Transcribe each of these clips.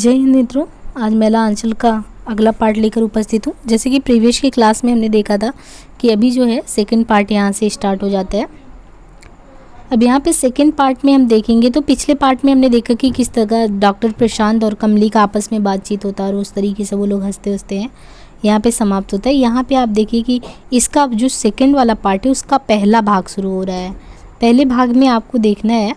जय हिंद मित्रों, आज महिला अंचल का अगला पार्ट लेकर उपस्थित हूँ। जैसे कि प्रीवियस की क्लास में हमने देखा था कि अभी जो है सेकंड पार्ट यहाँ से स्टार्ट हो जाता है। अब यहाँ पे सेकंड पार्ट में हम देखेंगे तो पिछले पार्ट में हमने देखा कि किस तरह डॉक्टर प्रशांत और कमली का आपस में बातचीत होता है और उस तरीके से वो लोग हंसते हंसते हैं, यहाँ पे समाप्त होता है। यहाँ पे आप देखिए कि इसका जो सेकेंड वाला पार्ट है उसका पहला भाग शुरू हो रहा है। पहले भाग में आपको देखना है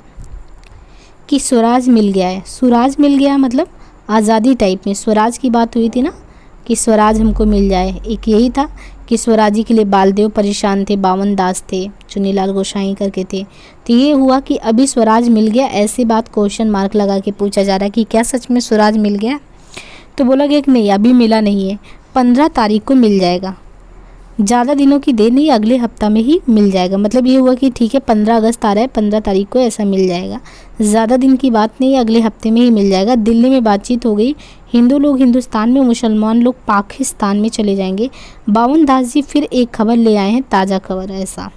कि स्वराज मिल गया है। स्वराज मिल गया मतलब आज़ादी टाइप में स्वराज की बात हुई थी ना, कि स्वराज हमको मिल जाए। एक यही था कि स्वराजी के लिए बालदेव परेशान थे, बावन दास थे, चुन्नीलाल गोसाई करके थे। तो ये हुआ कि अभी स्वराज मिल गया, ऐसी बात क्वेश्चन मार्क लगा के पूछा जा रहा है कि क्या सच में स्वराज मिल गया। तो बोला गया कि नहीं, अभी मिला नहीं है, 15 तारीख को मिल जाएगा। ज़्यादा दिनों की देर नहीं, अगले हफ्ता में ही मिल जाएगा। मतलब ये हुआ कि ठीक है 15 अगस्त आ रहा है, 15 तारीख को ऐसा मिल जाएगा। ज़्यादा दिन की बात नहीं, अगले हफ्ते में ही मिल जाएगा। दिल्ली में बातचीत हो गई, हिंदू लोग हिंदुस्तान में, मुसलमान लोग पाकिस्तान में चले जाएंगे। बावन दास जी फिर एक खबर ले आए हैं, ताज़ा खबर है ऐसा।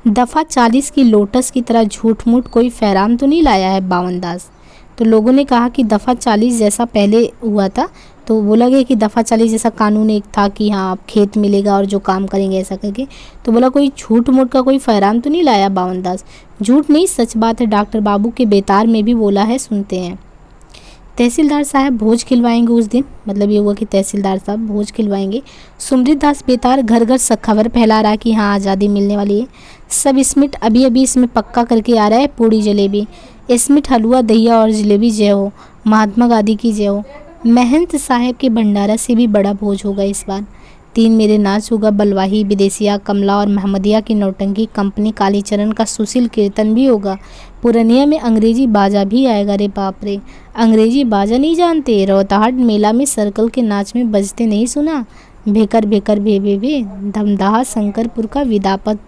दफ़ा 40 की लोटस की तरह झूठ मूठ कोई फैराम तो नहीं लाया है बावन दास। तो लोगों ने कहा कि दफ़ा 40 जैसा पहले हुआ था, तो बोला गया कि दफ़ा 40 जैसा कानून एक था कि हाँ आप खेत मिलेगा और जो काम करेंगे ऐसा करके। तो बोला कोई झूठ मूठ का कोई फैराम तो नहीं लाया बावन दास। झूठ नहीं, सच बात है। डॉक्टर बाबू के बेतार में भी बोला है, सुनते हैं। तहसीलदार साहब भोज खिलवाएंगे उस दिन, मतलब ये हुआ कि तहसीलदार साहब भोज खिलवाएंगे। सुमृत दास बेतार घर घर से खबर फैला रहा है कि हाँ आज़ादी मिलने वाली है। सब स्मिट अभी अभी इसमें पक्का करके आ रहा है, पूड़ी जलेबी स्मिट हलवा दहिया और जलेबी जय हो, महात्मा गांधी की जय हो। महंत साहब के भंडारा से भी बड़ा भोज होगा इस बार। 3 मेरे नाच होगा, बलवाही, विदेशिया, कमला और महमदिया की नौटंकी कंपनी, कालीचरण का सुशील कीर्तन भी होगा। पुरनिया में अंग्रेजी बाजा भी आएगा। रे बाप रे, अंग्रेजी बाजा नहीं जानते? रोहताहाट मेला में सर्कल के नाच में बजते नहीं सुना? भेकर भेकर भे भे भे, धमदाहा शंकरपुर का विदापत।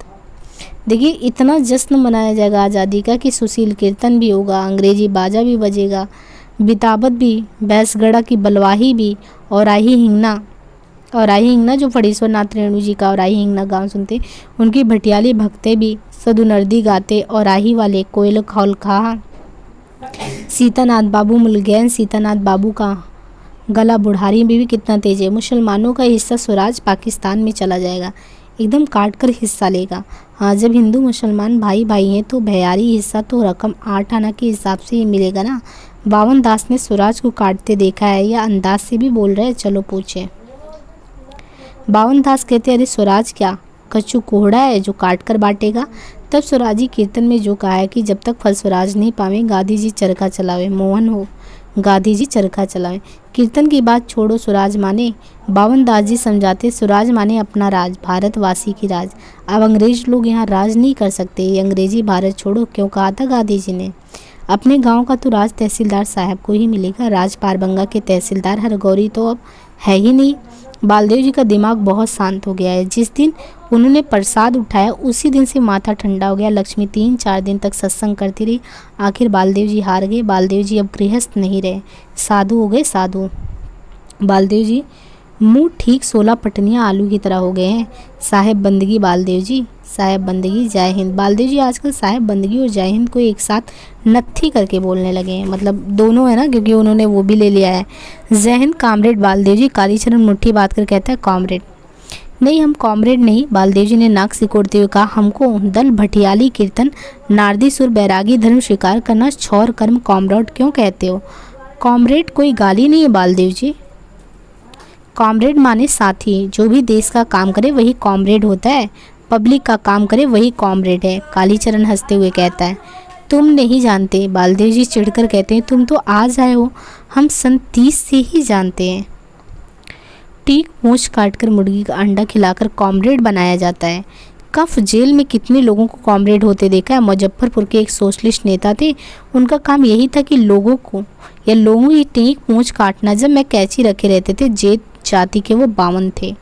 देखिए इतना जश्न मनाया जाएगा आज़ादी का कि सुशील कीर्तन भी होगा, अंग्रेजी बाजा भी बजेगा, बिताबत भी, बैसगढ़ा की बलवाही भी, और आई हिंगना जो फड़ेश्वर नाथ रेणु जी का और आई हिंगना गाँव सुनते, उनकी भटियाली भक्ते भी सदुनर्दी गाते। और आही वाले कोयल खौल खा, सीतानाथ बाबू मुलगैन, सीतानाथ बाबू का गला बुढ़ारी में भी कितना तेज है। मुसलमानों का हिस्सा स्वराज पाकिस्तान में चला जाएगा, एकदम काट कर हिस्सा लेगा। हाँ, जब हिंदू मुसलमान भाई भाई हैं तो भैयारी हिस्सा तो रकम 8 आना के हिसाब से ही मिलेगा ना। बावन दास ने स्वराज को काटते देखा है या अंदाज से भी बोल रहे हैं? चलो पूछे। बावन दास कहते अरे स्वराज क्या कच्चू कोहड़ा है जो काट कर बांटेगा। तब स्वराजी कीर्तन में जो कहा है कि जब तक फल स्वराज नहीं पावे गांधी जी चरखा चलावे, मोहन हो गांधी जी चरखा चलावे। कीर्तन की बात छोड़ो, स्वराज माने बावन दास जी समझाते स्वराज माने अपना राज, भारतवासी की राज। अब अंग्रेज लोग यहाँ राज नहीं कर सकते, ये अंग्रेजी भारत छोड़ो क्यों कहा था गांधी जी ने। अपने गांव का तो राज तहसीलदार साहब को ही मिलेगा। राज पारबंगा के तहसीलदार हरगौरी तो अब है ही नहीं। बालदेव जी का दिमाग बहुत शांत हो गया है। जिस दिन उन्होंने प्रसाद उठाया उसी दिन से माथा ठंडा हो गया। लक्ष्मी 3-4 दिन तक सत्संग करती रही, आखिर बालदेव जी हार गए। बालदेव जी अब गृहस्थ नहीं रहे, साधु हो गए, साधु। बालदेव जी मुँह ठीक 16 पटनियाँ आलू की तरह हो गए हैं। साहेब बंदगी बालदेव जी, साहेब बंदगी, जय हिंद। बालदेव जी आजकल साहेब बंदगी और जय हिंद को एक साथ नत्थी करके बोलने लगे हैं, मतलब दोनों है ना, क्योंकि उन्होंने वो भी ले लिया है। जय हिंद कामरेड बालदेव जी। कालीचरण मुट्ठी बात कर कहता है कॉमरेड। नहीं, हम कॉमरेड नहीं, बालदेव जी ने नाक सिकोड़ते हुए कहा। हमको दल भटियाली कीर्तन नारदी सुर बैरागी धर्म स्वीकार करना छौर कर्म कॉमरेड क्यों कहते हो? कॉमरेड कोई गाली नहीं है बालदेव जी। कॉमरेड माने साथी, जो भी देश का काम करे वही कॉमरेड होता है, पब्लिक का काम करे वही कॉमरेड है। कालीचरण हंसते हुए कहता है तुम नहीं जानते। बालदेव जी चिढ़कर कहते हैं तुम तो आज आए हो, हम सन 30 से ही जानते हैं। टीक मूछ काटकर मुर्गी का अंडा खिलाकर कॉमरेड बनाया जाता है। कफ जेल में कितने लोगों को कॉमरेड होते देखा है। मुजफ्फरपुर के एक सोशलिस्ट नेता थे, उनका काम यही था कि लोगों की टीक मूछ काटना। जब मैं कैंची रखे रहते थे, जेठ जाति के वो 52 थे,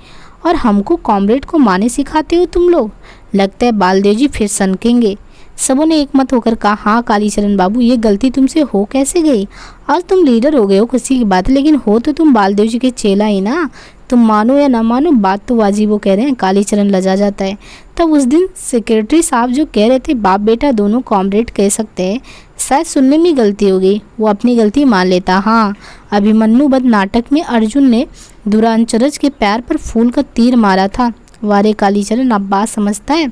और हमको कॉमरेड को माने सिखाते हो तुम लोग। लगता है बालदेव जी फिर सनकेंगे। सबों ने एकमत होकर कहा हाँ कालीचरण बाबू, ये गलती तुमसे हो कैसे गई? आज तुम लीडर हो गए हो, खुशी की बात है, लेकिन हो तो तुम बालदेव जी के चेला ही ना। तुम मानो या ना मानो, बात तो वाजिब वो कह रहे हैं। कालीचरण लजा जाता है। तब उस दिन सेक्रेटरी साहब जो कह रहे थे बाप बेटा दोनों कॉमरेड कह सकते हैं, शायद सुनने में गलती हो गई, वो अपनी गलती मान लेता। हाँ, अभिमन्यु वध नाटक में अर्जुन ने दुरांचरज के पैर पर फूल का तीर मारा था। वारे कालीचरण, अब बात समझता है।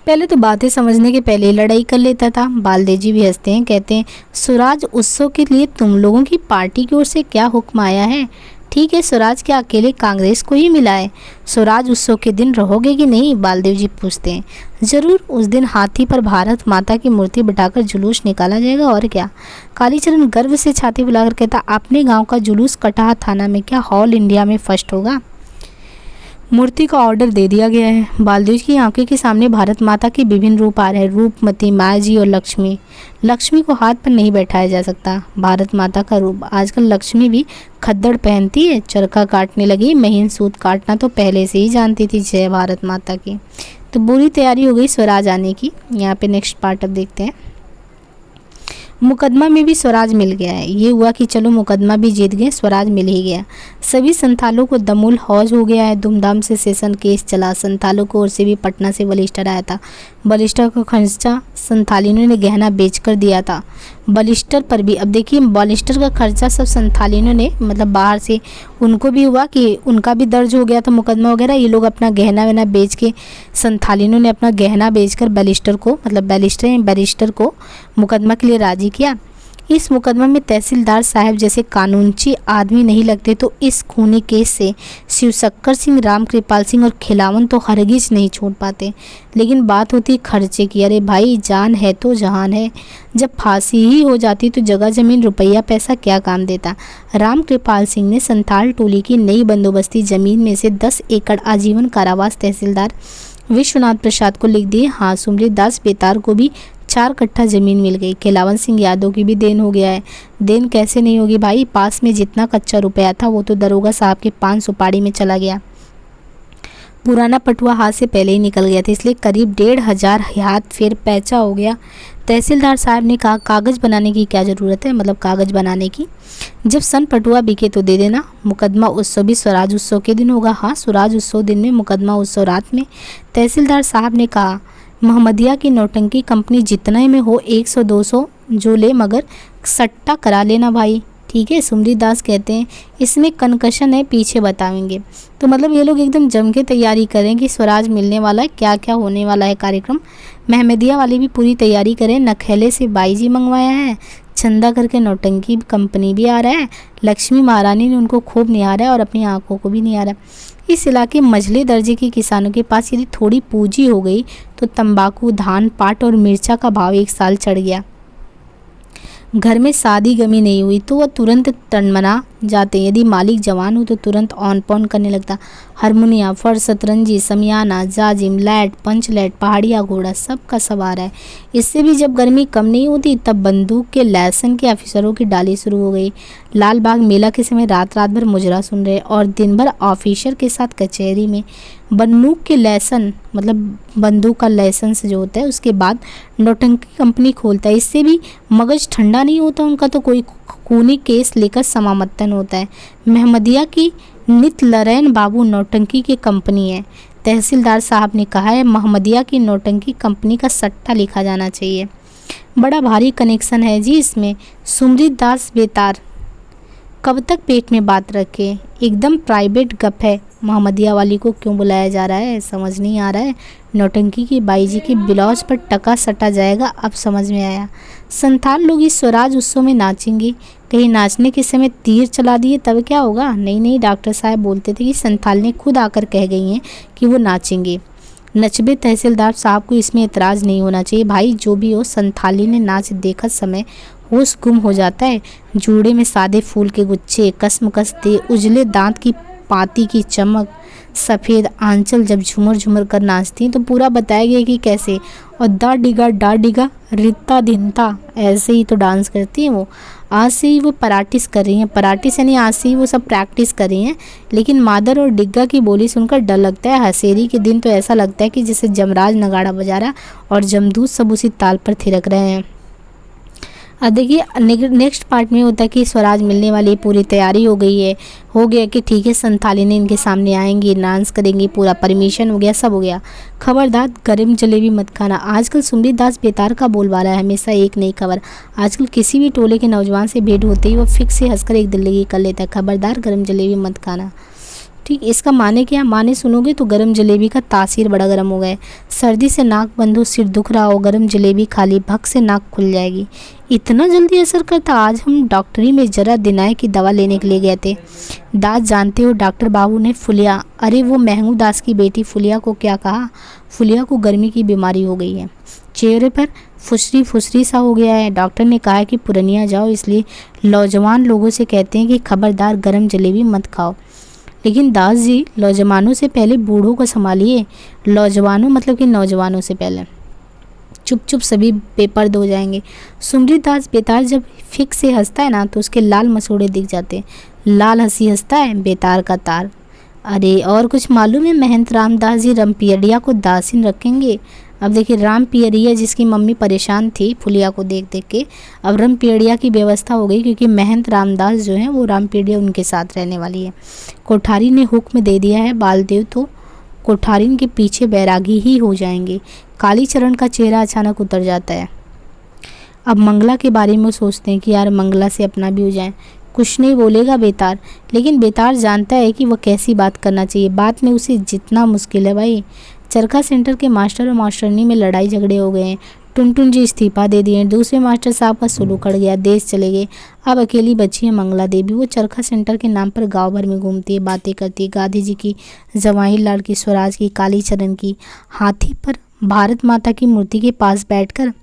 पहले तो बातें समझने के पहले ही लड़ाई कर लेता था। बालदेव जी भी हंसते हैं, कहते हैं स्वराज उत्सव के लिए तुम लोगों की पार्टी की ओर से क्या हुक्म आया है? ठीक है, स्वराज क्या अकेले कांग्रेस को ही मिला है? स्वराज उत्सव के दिन रहोगे कि नहीं? बालदेव जी पूछते हैं। जरूर, उस दिन हाथी पर भारत माता की मूर्ति बिठाकर जुलूस निकाला जाएगा, और क्या। कालीचरण गर्व से छाती फुलाकर कहता, अपने गांव का जुलूस कटाह थाना में क्या ऑल इंडिया में फर्स्ट होगा? मूर्ति का ऑर्डर दे दिया गया है। बालदेव की आंखों के सामने भारत माता के विभिन्न रूप आ रहे हैं, रूपमती, माया जी और लक्ष्मी। लक्ष्मी को हाथ पर नहीं बैठाया जा सकता। भारत माता का रूप। आजकल लक्ष्मी भी खद्दड़ पहनती है, चरखा काटने लगी, महीन सूत काटना तो पहले से ही जानती थी। जय भारत माता की। तो बुरी तैयारी हो गई स्वराज आने की। यहाँ पे नेक्स्ट पार्ट अब देखते हैं। मुकदमा में भी स्वराज मिल गया है। ये हुआ कि चलो मुकदमा भी जीत गए, स्वराज मिल ही गया। सभी संथालों को दमुल हौज हो गया है। धूमधाम से सेशन केस चला। संथालों को ओर से भी पटना से बलिस्टर आया था। बलिस्टर का खर्चा संथालिनों ने गहना बेचकर दिया था। बलिस्टर पर भी अब देखिए, बलिस्टर का खर्चा सब संथालिनों ने, मतलब बाहर से उनको भी हुआ कि उनका भी दर्ज हो गया था मुकदमा वगैरह। ये लोग अपना गहना वहना बेच के, संथालिनों ने अपना गहना बेचकर बलिस्टर को, मतलब बैरिस्टर को मुकदमा के लिए राजी किया। इस मुकदमा में तहसीलदार साहब जैसे कानूनची आदमी नहीं लगते तो इस खूनी केस से शिवशक्कर सिंह, राम कृपाल सिंह और खिलावन तो हरगिज नहीं छोड़ पाते। लेकिन बात होती खर्चे की। अरे भाई, जान है तो जहान है। जब फांसी ही हो जाती तो जगह जमीन रुपया पैसा क्या काम देता। राम कृपाल सिंह ने संथाल टोली की नई बंदोबस्ती जमीन में से 10 एकड़ आजीवन कारावास तहसीलदार विश्वनाथ प्रसाद को लिख दिए। हाँ, सुमरी दास बेतार को भी 4 कट्ठा जमीन मिल गई। खिलावन सिंह यादव की भी देन हो गया है। देन कैसे नहीं होगी भाई, पास में जितना कच्चा रुपया था वो तो दरोगा साहब के 5 सुपारी में चला गया। पुराना पटुआ हाथ से पहले ही निकल गया था, इसलिए करीब 1,500 हाथ फिर पैचा हो गया। तहसीलदार साहब ने कहा, कागज़ बनाने की क्या ज़रूरत है, मतलब कागज़ बनाने की, जब सन पटुआ बिके तो दे देना। मुकदमा उत्सव भी स्वराज उत्सव के दिन होगा। हाँ, स्वराज उत्सव दिन में, मुकदमा उत्सव रात में। तहसीलदार साहब ने कहा, मोहम्मदिया की नौटंकी कंपनी जितने में हो 100-200 जो ले, मगर सट्टा करा लेना भाई। ठीक है। सुमरी दास कहते हैं इसमें कनकशन है, पीछे बताएंगे। तो मतलब ये लोग एकदम जम के तैयारी करें कि स्वराज मिलने वाला है, क्या क्या होने वाला है कार्यक्रम। महमदिया वाले भी पूरी तैयारी करें। नखेले से बाईजी मंगवाया है, चंदा करके नौटंकी कंपनी भी आ रहा है, लक्ष्मी महारानी ने उनको खूब निहारा है और अपनी आंखों को भी निहारा। इस इलाके मझले दर्जे के किसानों के पास यदि थोड़ी पूंजी हो गई तो तंबाकू, धान, पाट और मिर्चा का भाव एक साल चढ़ गया। घर में शादी गमी नहीं हुई तो वह तुरंत तनमना जाते। यदि मालिक जवान हो तो तुरंत ऑन पॉन करने लगता। हारमोनिया, फर, सतरंजी, समियाना, जाजिम, लैट, पंच लैट, पहाड़िया घोड़ा, सब का सब आ रहा है। इससे भी जब गर्मी कम नहीं होती तब बंदूक के लाइसेंस के ऑफिसरों की डाली शुरू हो गई। लाल बाग मेला के समय रात रात भर मुजरा सुन रहे और दिन भर ऑफिसर के साथ कचहरी में। बंदूक के लाइसेंस, मतलब बंदूक का लाइसेंस जो होता है उसके बाद नौटंकी कंपनी खोलता है। इससे भी मगज ठंडा नहीं होता उनका, तो कोई खूनी केस लेकर समामत्तन होता है। महमदिया की नित लरैन बाबू नौटंकी की कंपनी है। तहसीलदार साहब ने कहा है महमदिया की नौटंकी कंपनी का सट्टा लिखा जाना चाहिए। बड़ा भारी कनेक्शन है जी इसमें। सुमरी दास बेतार कब तक पेट में बात रखे, एकदम प्राइवेट गप है। महमदिया वाली को क्यों बुलाया जा रहा है समझ नहीं आ रहा है। नौटंकी की बाईजी की ब्लाउज पर टका सटा जाएगा, अब समझ में आया। संथाल लोग इस स्वराज उत्सव में नाचेंगे। कहीं नाचने के समय तीर चला दिए तब क्या होगा। नहीं, डॉक्टर साहब बोलते थे कि संथाल ने खुद आकर कह गई हैं कि वो नाचेंगे। नचबे तहसीलदार साहब को इसमें एतराज़ नहीं होना चाहिए। भाई जो भी हो, संथाली ने नाच देखत समय होश गुम हो जाता है। जूड़े में सादे फूल के गुच्छे, कसमकस दे, उजले दांत की पाती की चमक, सफ़ेद आंचल जब झूमर झूमर कर नाचती हैं तो पूरा बताया गया कि कैसे। और डा डिगा रित्ता धिनता, ऐसे ही तो डांस करती हैं वो। आज से ही वो प्रैक्टिस कर रही हैं। प्रैक्टिस यानी आज से ही वो सब प्रैक्टिस कर रही हैं। लेकिन मादर और डिग्गा की बोली सुनकर डर लगता है। हसेरी के दिन तो ऐसा लगता है कि जैसे जमराज नगाड़ा बजा रहा और जमदूत सब उसी ताल पर थिरक रहे हैं। अब देखिए नेक्स्ट पार्ट में होता है कि स्वराज मिलने वाली पूरी तैयारी हो गई है, हो गया कि ठीक है संथाली ने इनके सामने आएंगी, डांस करेंगी, पूरा परमिशन हो गया, सब हो गया। खबरदार गर्म जलेबी मत खाना। आजकल सुमित दास बेतार का बोलबाला है, हमेशा एक नई खबर। आजकल किसी भी टोले के नौजवान से भेंट होते ही वो फिक्स से हंसकर एक दिल लगी कर लेता है, खबरदार गर्म जलेबी मत खाना। ठीक, इसका माने क्या, माने सुनोगे तो गरम जलेबी का तासीर बड़ा गर्म हो गया। सर्दी से नाक बंद हो, सिर दुख रहा हो, गरम जलेबी खा ली, भक से नाक खुल जाएगी। इतना जल्दी असर करता। आज हम डॉक्टरी में जरा दिनाए की दवा लेने के लिए गए थे। दास जानते हो, डॉक्टर बाबू ने फुलिया, अरे वो महमूद दास की बेटी फुलिया को क्या कहा, फुलिया को गर्मी की बीमारी हो गई है, चेहरे पर फुसरी फुसरी सा हो गया है। डॉक्टर ने कहा है कि पुरनिया जाओ, इसलिए नौजवान लोगों से कहते हैं कि खबरदार गरम जलेबी मत खाओ। लेकिन दास जी, नौजवानों से पहले बूढ़ों को संभालिए। नौजवानों मतलब कि नौजवानों से पहले। चुप चुप सभी बेपर्द हो जाएंगे। सुमृत दास बेतार जब फिक्स से हंसता है ना तो उसके लाल मसूड़े दिख जाते हैं। लाल हंसी हंसता है बेतार का तार। अरे और कुछ मालूम है, महंत रामदास जी रमपियरिया को दासिन रखेंगे। अब देखिए रामपियरिया जिसकी मम्मी परेशान थी फुलिया को देख देख के, अब रमपियरिया की व्यवस्था हो गई क्योंकि महंत रामदास जो है वो रामपियरिया उनके साथ रहने वाली है। कोठारी ने हुक्म दे दिया है, बालदेव तो कोठारिन के पीछे बैरागी ही हो जाएंगे। कालीचरण का चेहरा अचानक उतर जाता है। अब मंगला के बारे में सोचते हैं कि यार मंगला से अपना भी हो जाए। कुछ नहीं बोलेगा बेतार, लेकिन बेतार जानता है कि वह कैसी बात करना चाहिए। बात में उसे जितना मुश्किल है भाई। चरखा सेंटर के मास्टर और मास्टरनी में लड़ाई झगड़े हो गए हैं। टुनटुन जी इस्तीफा दे दिए, दूसरे मास्टर साहब का सुलू खड़ गया, देश चले गए। अब अकेली बची है मंगला देवी। वो चरखा सेंटर के नाम पर गांव भर में घूमती है, बातें करती है, गांधी जी की, जवाहरलाल की, स्वराज की, कालीचरण की। हाथी पर भारत माता की मूर्ति के पास बैठकर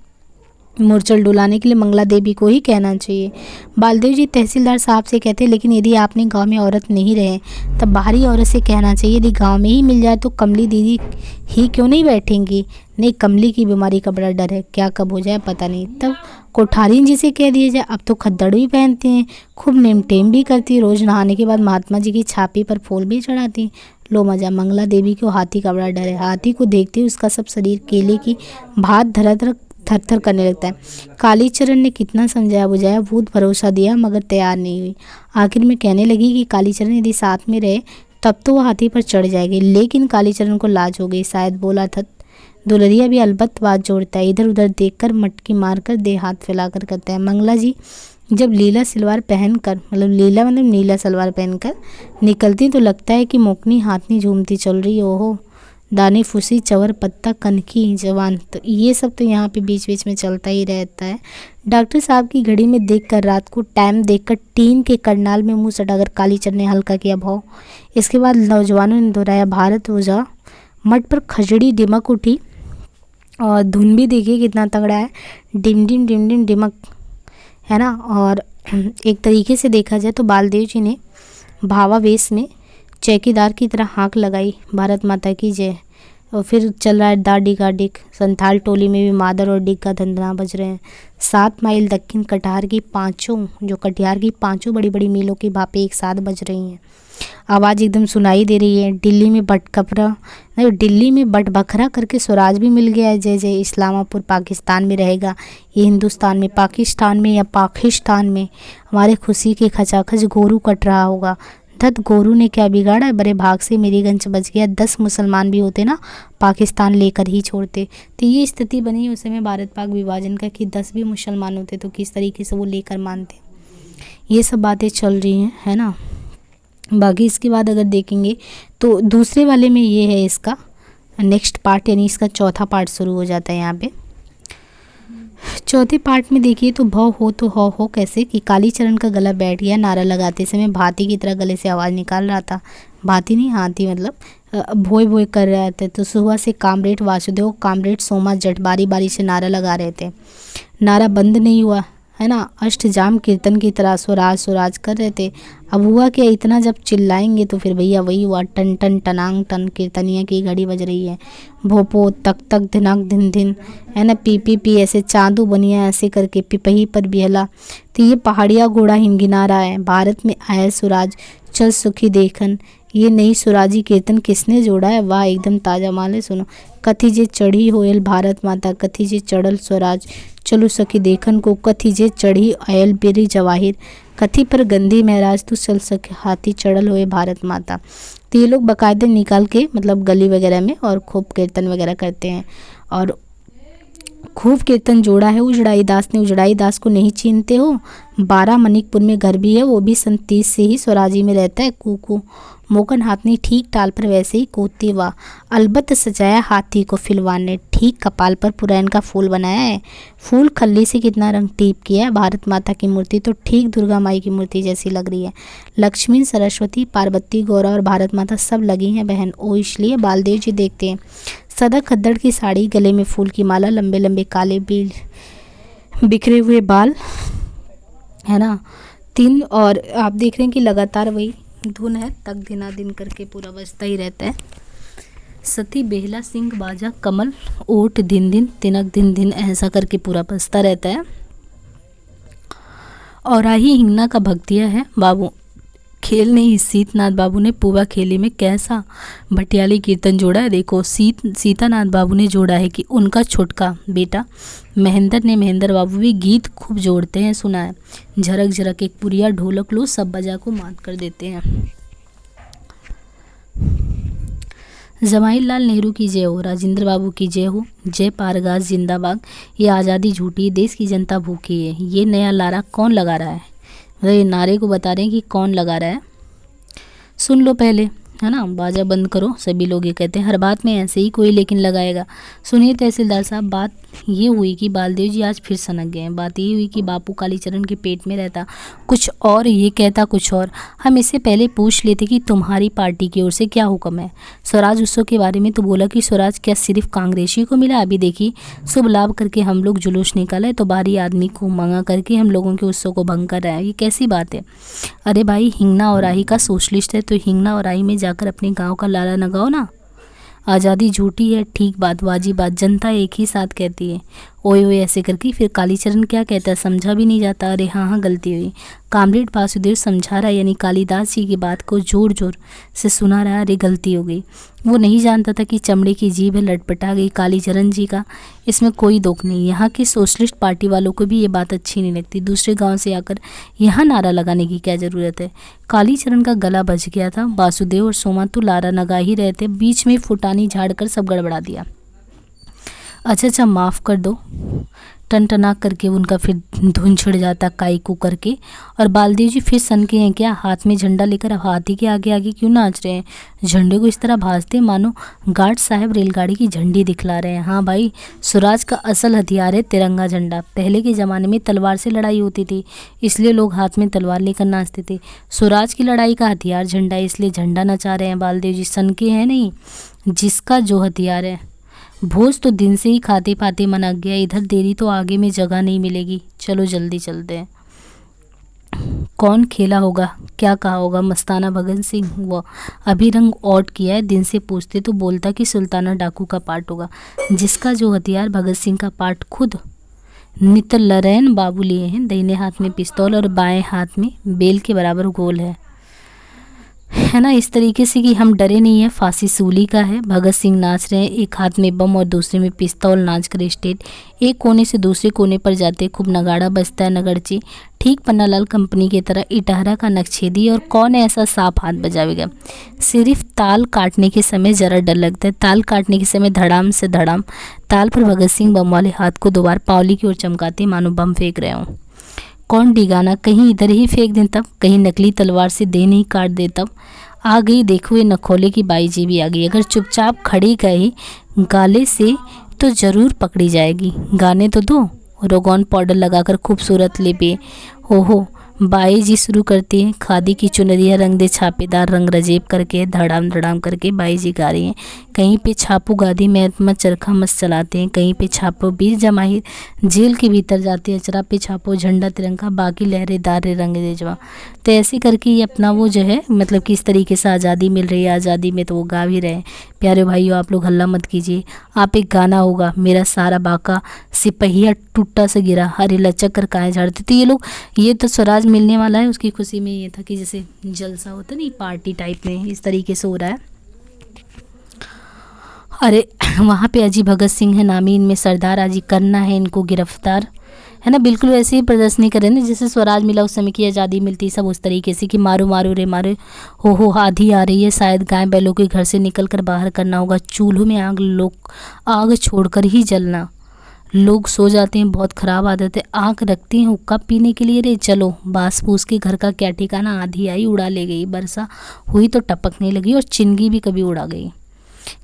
मूर्छल डुलाने के लिए मंगला देवी को ही कहना चाहिए। बालदेव जी तहसीलदार साहब से कहते, लेकिन यदि आपने गांव में औरत नहीं रहे तब बाहरी औरत से कहना चाहिए। यदि गांव में ही मिल जाए तो कमली दीदी ही क्यों नहीं बैठेंगी। नहीं, कमली की बीमारी का बड़ा डर है, क्या कब हो जाए पता नहीं। तब कोठारीन जी से कह दिया जाए। अब तो खद्दड़ भी पहनती हैं, खूब नेमटेम भी करती, रोज़ नहाने के बाद महात्मा जी की छाती पर फूल भी चढ़ाती। लो मजा। मंगला देवी को हाथी का बड़ा डर है। हाथी को देखते ही उसका सब शरीर केले की भात थर थर करने लगता है। कालीचरण ने कितना समझाया बुझाया, भूत भरोसा दिया, मगर तैयार नहीं हुई। आखिर में कहने लगी कि कालीचरण यदि साथ में रहे तब तो वह हाथी पर चढ़ जाएगी। लेकिन कालीचरण को लाज हो गई, शायद बोला था। दुलरिया भी अलबत्त बात जोड़ता है, इधर उधर देखकर मटकी मारकर दे हाथ फैलाकर कहता है, मंगला जी जब लीला सलवार पहनकर, मतलब लीला मतलब नीला सलवार पहनकर निकलती तो लगता है कि मोकनी हाथनी झूमती चल रही। ओहो, दाने फुसी चवर पत्ता कनकी जवान। तो ये सब तो यहाँ पे बीच बीच में चलता ही रहता है। डॉक्टर साहब की घड़ी में देखकर, रात को टाइम देखकर टीन के करनाल में मुंह सटाकर कालीचरण ने हल्का किया भाव। इसके बाद नौजवानों ने दोहराया, भारत हो जा। मठ पर खजड़ी दिमक उठी और धुन भी देखिए कितना तगड़ा है, डिम डिम डिम डिम डिमक, है ना। और एक तरीके से देखा जाए तो बालदेव जी ने भावावेश में चौकीदार की तरह हाँक लगाई, भारत माता की जय। और फिर चल रहा है दा डिगा डिग। संथाल टोली में भी मादर और डिग का धंधना बज रहे हैं। 7 माइल दक्षिण कटिहार की पांचों बड़ी बड़ी मीलों की भापें एक साथ बज रही हैं। आवाज़ एकदम सुनाई दे रही है। दिल्ली में बट बखरा करके स्वराज भी मिल गया है। जय जय। इस्लामापुर पाकिस्तान में रहेगा, ये हिंदुस्तान में, पाकिस्तान में या पाकिस्तान में। हमारे खुशी के खचाखच गोरू कट रहा होगा। धत गोरू ने क्या बिगाड़ा, बड़े भाग से मेरी गंज बच गया। 10 मुसलमान भी होते ना, पाकिस्तान लेकर ही छोड़ते। तो ये स्थिति बनी उस समय भारत पाक विभाजन का कि 10 भी मुसलमान होते तो किस तरीके से वो लेकर मानते। ये सब बातें चल रही हैं, है ना। बाकी इसके बाद अगर देखेंगे तो दूसरे वाले में ये है इसका नेक्स्ट पार्ट, यानी इसका चौथा पार्ट शुरू हो जाता है यहाँ पे। चौथे पार्ट में देखिए तो भव हो तो हो कैसे कि कालीचरण का गला बैठ गया। नारा लगाते समय भाती की तरह गले से आवाज़ निकाल रहा था। भाती नहीं, हाथी, मतलब भोय भोय कर रहे थे। तो सुबह से कामरेड वासुदेव, कामरेड सोमा जट बारी बारी से नारा लगा रहे थे। नारा बंद नहीं हुआ, है ना। अष्टजाम कीर्तन की तरह स्वराज कर रहे थे। अब हुआ क्या, इतना जब चिल्लाएंगे तो फिर भैया वही हुआ, टन टन टनांग टन कीर्तनिया की घड़ी बज रही है। भोपो तक तक धिनाक धिन धिन, है ना। पी पी पी ऐसे चांदू बनिया ऐसे करके पिपही पर बिहला। तो ये पहाड़िया घोड़ा हिमगिना रहा है, भारत में आया स्वराज चल सुखी देखन। ये नई स्वराजी कीर्तन किसने जोड़ा है, वाह एकदम ताज़ा माल है। सुनो, कथी जे चढ़ी होयल भारत माता, कथी जे चढ़ल स्वराज चलो सखी देखन को कथी जे चढ़ी आयल बेरी जवाहिर, कथी पर गंधी महराज तू चल सके हाथी चढ़ल होए भारत माता। तो ये लोग बाकायदे निकाल के मतलब गली वगैरह में और खूब कीर्तन वगैरह करते हैं। और खूब कीर्तन जोड़ा है उजड़ाई दास ने। उजड़ाई दास को नहीं छीनते हो? 12 मनिकपुर में घर भी है, वो भी सन 30 से ही स्वराजी में रहता है। कूकू मोकन हाथनी ठीक टाल पर वैसे ही कूदती वाह, अलबत्त सजाया हाथी को फिलवान ने, ठीक कपाल पर पुरैन का फूल बनाया है। फूल खल्ली से कितना रंग टीप किया है। भारत माता की मूर्ति तो ठीक दुर्गा माई की मूर्ति जैसी लग रही है। लक्ष्मी, सरस्वती, पार्वती, गौरा और भारत माता सब लगी हैं बहन। ओ इसलिए बालदेव जी देखते हैं। सदा खद्दड़ की साड़ी, गले में फूल की माला, लंबे लंबे काले बिखरे हुए बाल, है ना। तीन और आप देख रहे हैं कि लगातार वही धुन है, तक दिना दिन करके पूरा बजता ही रहता है। सती बेहला सिंह बाजा कमल ओट दिन दिन तिनक दिन दिन ऐसा करके पूरा बजता रहता है। और आही हिंगना का भक्तिया है बाबू खेल नहीं सीतनाथ बाबू ने पूवा खेली में कैसा भटियाली कीर्तन जोड़ा है। देखो सीतानाथ बाबू ने जोड़ा है कि उनका छोटका बेटा महेंद्र बाबू भी गीत खूब जोड़ते हैं, सुना है। झरक झरक एक पुरिया ढोलक लो सब बजा को मात कर देते हैं। जवाहरलाल नेहरू की जय हो, राजेंद्र बाबू की जय हो, जय पारगाज जिंदाबाद, ये आज़ादी झूठी, देश की जनता भूखी है। ये नया लारा कौन लगा रहा है? मतलब ये नारे को बता रहे हैं कि कौन लगा रहा है। सुन लो पहले, है ना। बाजा बंद करो, सभी लोग ये कहते हैं। हर बात में ऐसे ही कोई लेकिन लगाएगा। सुनिए तहसीलदार साहब, बात ये हुई कि बालदेव जी आज फिर सनक गए हैं। बात ये हुई कि बापू कालीचरण के पेट में रहता कुछ और, ये कहता कुछ और। हम इससे पहले पूछ लेते कि तुम्हारी पार्टी की ओर से क्या हुक्म है। स्वराज उत्सव के बारे में तो बोला कि स्वराज क्या सिर्फ कांग्रेसी को मिला? अभी देखिए शुभ लाभ करके हम लोग जुलूस निकाले तो बाहरी आदमी को मंगा करके हम लोगों के उत्सव को भंग कर रहा है। ये कैसी बात है? अरे भाई, हिंगना और राही का सोशलिस्ट है तो हिंगना और राही में जाकर अपने गाँव का लारा लगाओ ना। आज़ादी झूठी है, ठीक बात, वाजी बात, जनता एक ही साथ कहती है। ओए ओए ऐसे करके फिर कालीचरण क्या कहता है, समझा भी नहीं जाता। अरे हाँ गलती हुई। कामरेड वासुदेव समझा रहा, यानी कालिदास जी की बात को जोर जोर से सुना रहा। अरे गलती हो गई। वो नहीं जानता था कि चमड़े की जीभ है, लटपटा गई कालीचरण जी का। इसमें कोई दोख नहीं। यहाँ की सोशलिस्ट पार्टी वालों को भी ये बात अच्छी नहीं लगती। दूसरे गाँव से आकर यहाँ नारा लगाने की क्या ज़रूरत है? कालीचरण का गला बज गया था। वासुदेव और सोमा तो लारा लगा ही रहे थे, बीच में फुटानी झाड़कर सब गड़बड़ा दिया। अच्छा माफ़ कर दो, टनटना करके उनका फिर धुन छिड़ जाता काई को करके। और बालदेव जी फिर सन के हैं क्या? हाथ में झंडा लेकर हाथी के आगे आगे क्यों नाच रहे हैं? झंडे को इस तरह भाजते मानो गार्ड साहब रेलगाड़ी की झंडी दिखला रहे हैं। हाँ भाई, स्वराज का असल हथियार है तिरंगा झंडा। पहले के ज़माने में तलवार से लड़ाई होती थी, इसलिए लोग हाथ में तलवार लेकर नाचते थे। स्वराज की लड़ाई का हथियार झंडा, इसलिए झंडा नचा रहे हैं बालदेव जी। सन के हैं नहीं, जिसका जो हथियार है। भोज तो दिन से ही खाते पाते मनक गया, इधर देरी तो आगे में जगह नहीं मिलेगी। चलो जल्दी चलते हैं। कौन खेला होगा, क्या कहा होगा? मस्ताना भगत सिंह। वो अभी रंग ऑट किया है, दिन से पूछते तो बोलता कि सुल्ताना डाकू का पार्ट होगा, जिसका जो हथियार भगत सिंह का पार्ट खुद नितलरैन बाबू लिए हैं। दाहिने हाथ में पिस्तौल और बाएं हाथ में बेल के बराबर गोल है ना। इस तरीके से कि हम डरे नहीं है। फांसी सूली का है। भगत सिंह नाच रहे हैं, एक हाथ में बम और दूसरे में पिस्तौल, नाच कर स्टेट एक कोने से दूसरे कोने पर जाते खूब नगाड़ा बजता है नगड़ची, ठीक पन्नालाल कंपनी की तरह इटहरा का नक्शेदी। और कौन ऐसा साफ हाथ बजावेगा? सिर्फ ताल काटने के समय ज़रा डर लगता है। ताल काटने के समय धड़ाम से धड़ाम ताल पर भगत सिंह बम वाले हाथ को 2 बार पावली की ओर चमकाते मानो बम फेंक रहे हों। कौन डिगाना, कहीं इधर ही फेंक दें तब, कहीं नकली तलवार से दे नहीं काट दे तब। आ गई देखो ये नखोले की बाई जी भी आ गई। अगर चुपचाप खड़ी गई गाले से तो ज़रूर पकड़ी जाएगी। गाने तो दो। रोगन पाउडर लगाकर खूबसूरत लिपे हो बाई जी शुरू करती हैं। खादी की चुनरिया रंग दे छापेदार रंग रजेब करके धड़ाम धड़ाम करके बाई जी गा रही हैं। कहीं पे छापू गादी में चरखा मस्त चलाते हैं, कहीं पे छापो बीर जमाहिर जेल के भीतर जाते हैं, अचरा पे छापो झंडा तिरंगा बाकी लहरेदार रंग देजवा। तो ऐसे करके ये अपना वो जो है मतलब किस तरीके से आज़ादी मिल रही है, आज़ादी में तो वो गा भी रहे हैं। प्यारे भाइयों, आप लोग हल्ला मत कीजिए। आप एक गाना होगा मेरा सारा बाका सिपहिया टूटा से गिरा हरे लचक कर काए झाड़ते। तो ये लोग ये तो स्वराज मिलने वाला है, उसकी खुशी में ये था कि जैसे जलसा होता नहीं पार्टी टाइप में, इस तरीके से हो रहा है। अरे वहाँ पे अजी भगत सिंह है नामी, इनमें सरदार अजी करना है इनको गिरफ्तार, है ना। बिल्कुल वैसे ही प्रदर्शनी करें ना जैसे स्वराज मिला उस समय की आज़ादी मिलती, सब उस तरीके से कि मारो मारो रे मारो, हो आधी आ रही है, शायद गाय बैलों के घर से निकल कर बाहर करना होगा, चूल्हों में आग छोड़कर ही जलना। लोग सो जाते हैं, बहुत ख़राब आदत है, आँख रखते हैं हुक्का पीने के लिए, रे चलो बास फूस के घर का क्या ठिकाना, आधी आई उड़ा ले गई, वर्षा हुई तो टपकने लगी और चिंगी भी कभी उड़ा गई।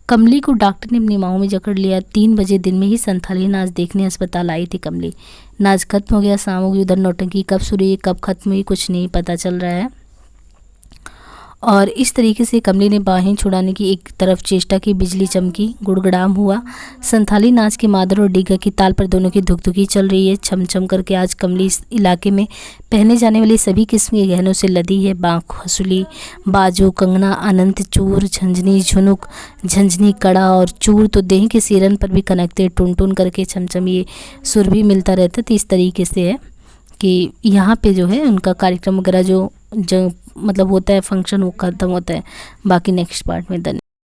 कमली को डॉक्टर ने अपनी बाहों में जकड़ लिया। 3 बजे दिन में ही संथाली नाच देखने अस्पताल आई थी कमली। नाच खत्म हो गया, शाम हो गई, उधर नौटंकी कब शुरू हुई कब खत्म हुई कुछ नहीं पता चल रहा है। और इस तरीके से कमली ने बाहें छुड़ाने की एक तरफ चेष्टा की, बिजली चमकी, गुड़गड़ाम हुआ। संथाली नाच के मादर और डीगा की ताल पर दोनों की धुकधुकी चल रही है। छम छम करके आज कमली इस इलाके में पहने जाने वाली सभी किस्म के गहनों से लदी है। बाँख, हंसुली, बाजू, कंगना, अनंत चूर, झंझनी, झुनुक, झंझनी, कड़ा और चूर तो देह के सिरन पर भी कनकते टुन टुन करके छमछम ये सुर भी मिलता रहता। तो इस तरीके से है कि यहाँ पे जो है उनका कार्यक्रम वगैरह जो मतलब होता है फंक्शन वो ख़त्म होता है। बाकी नेक्स्ट पार्ट में